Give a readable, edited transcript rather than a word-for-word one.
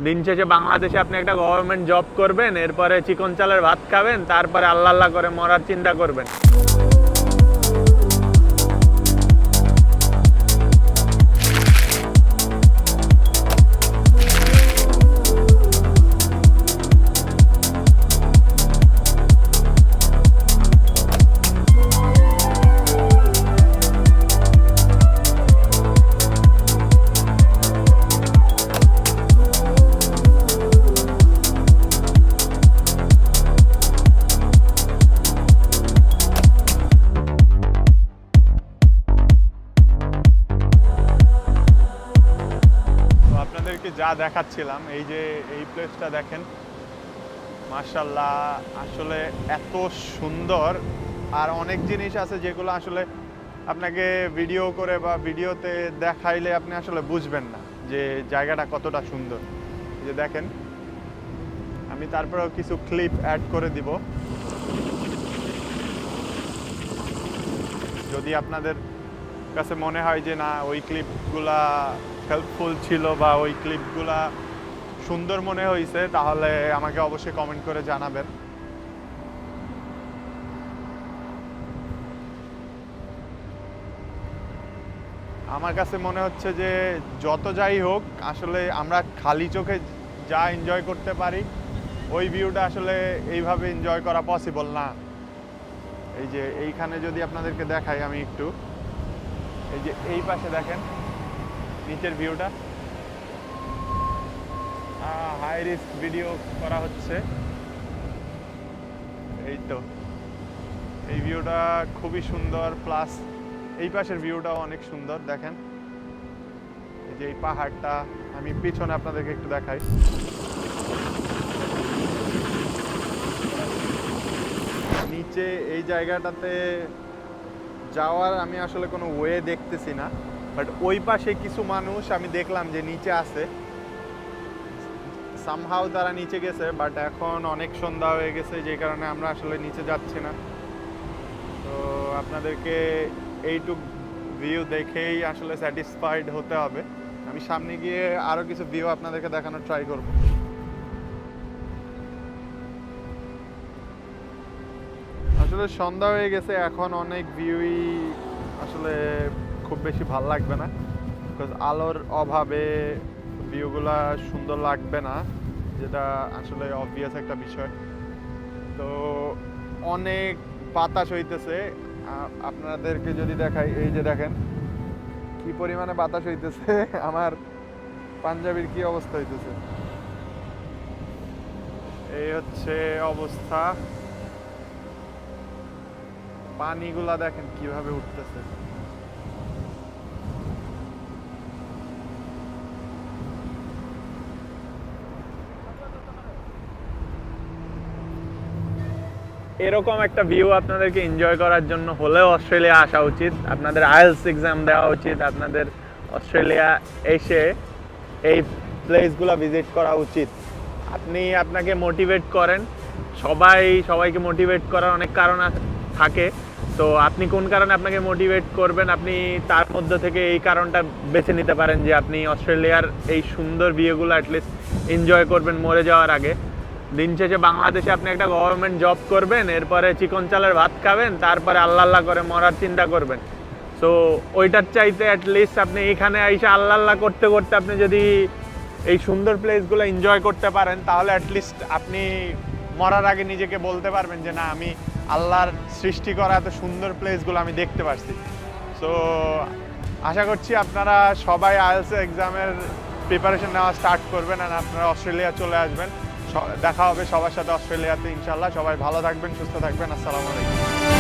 দিন শেষে বাংলাদেশে আপনি একটা গভর্নমেন্ট জব করবেন, এরপরে চিকন চালের ভাত খাবেন, তারপরে আল্লাহ আল্লাহ করে মরার চিন্তা করবেন। যা দেখাচ্ছিলাম, এই যে এই প্লেসটা দেখেন, মাশাআল্লাহ, আসলে এত সুন্দর। আর অনেক জিনিস আছে যেগুলো আসলে আপনাকে ভিডিও করে বা ভিডিওতে দেখাইলে আপনি আসলে বুঝবেন না যে জায়গাটা কতটা সুন্দর। এই যে দেখেন, আমি তারপরেও কিছু ক্লিপ অ্যাড করে দিব যদি আপনাদের কাছে মনে হয় যে না ওই ক্লিপগুলা হেল্পফুল ছিল বা ওই ক্লিপগুলা সুন্দর মনে হয়েছে, তাহলে আমাকে অবশ্যই কমেন্ট করে জানাবেন। আমার কাছে মনে হচ্ছে যে যত যাই হোক, আসলে আমরা খালি চোখে যা এনজয় করতে পারি ওই ভিউটা আসলে এইভাবে এনজয় করা পসিবল না। এই যে এইখানে যদি আপনাদেরকে দেখাই আমি একটু, এই যে এই পাশে দেখেন নিচের ভিউটা, হাই রিস্ক ভিডিও করা হচ্ছে। এই তো এই ভিউটা খুবই সুন্দর, প্লাস এই পাশের ভিউটাও অনেক সুন্দর। দেখেন এই যে এই পাহাড়টা, আমি পিছনে আপনাদেরকে একটু দেখাই। নিচে এই জায়গাটাতে যাওয়ার আমি আসলে কোনো ওয়ে দেখতেছি না, বাট ওই পাশে কিছু মানুষ আমি দেখলাম যে নিচে আছে, সামহাও তারা নিচে গেছে, বাট এখন অনেক সন্ধ্যা হয়ে গেছে, যে কারণে আমরা আসলে নিচে যাচ্ছি না। তো আপনাদেরকে এইটুক ভিউ দেখেই আসলে স্যাটিসফাইড হতে হবে। আমি সামনে গিয়ে আরও কিছু ভিউ আপনাদেরকে দেখানোর ট্রাই করব। আসলে সন্ধ্যা হয়ে গেছে, এখন অনেক ভিউই আসলে খুব বেশি ভাল লাগবে না, বিকজ আলোর অভাবে ভিউগুলা সুন্দর লাগবে না, যেটা আসলে অবভিয়াস একটা বিষয়। তো অনেক বাতাস হইতেছে, আপনাদেরকে যদি দেখাই, এই যে দেখেন কি পরিমাণে বাতাস হইতেছে, আমার পাঞ্জাবির কি অবস্থা হইতেছে। এই হচ্ছে অবস্থা, পানিগুলা দেখেন কিভাবে উঠতেছে। এরকম একটা ভিউ আপনাদেরকে এনজয় করার জন্য হলেও অস্ট্রেলিয়া আসা উচিত, আপনাদের আইএলটিএস এক্সাম দেওয়া উচিত, আপনাদের অস্ট্রেলিয়া এসে এই প্লেসগুলো ভিজিট করা উচিত। আপনি আপনাকে মোটিভেট করেন, সবাইকে মোটিভেট করার অনেক কারণ থাকে, তো আপনি কোন কারণে আপনাকে মোটিভেট করবেন, আপনি তার মধ্যে থেকে এই কারণটা বেছে নিতে পারেন যে আপনি অস্ট্রেলিয়ার এই সুন্দর ভিউগুলো অ্যাটলিস্ট এনজয় করবেন মরে যাওয়ার আগে। দিন শেষে বাংলাদেশে আপনি একটা গভর্নমেন্ট জব করবেন, এরপরে চিকন চালের ভাত খাবেন, তারপরে আল্লাহ আল্লাহ করে মরার চিন্তা করবেন। সো ওইটার চাইতে অ্যাটলিস্ট আপনি এখানে এসে আল্লাহ আল্লাহ করতে করতে আপনি যদি এই সুন্দর প্লেসগুলো এনজয় করতে পারেন, তাহলে অ্যাটলিস্ট আপনি মরার আগে নিজেকে বলতে পারবেন যে না, আমি আল্লাহর সৃষ্টি করা এত সুন্দর প্লেসগুলো আমি দেখতে পারছি। সো আশা করছি আপনারা সবাই আইএলটিএস এক্সামের প্রিপারেশন নেওয়া স্টার্ট করবেন, আর আপনারা অস্ট্রেলিয়া চলে আসবেন। দেখা হবে সবার সাথে অস্ট্রেলিয়াতে ইনশাল্লাহ। সবাই ভালো থাকবেন, সুস্থ থাকবেন। আসসালামু আলাইকুম।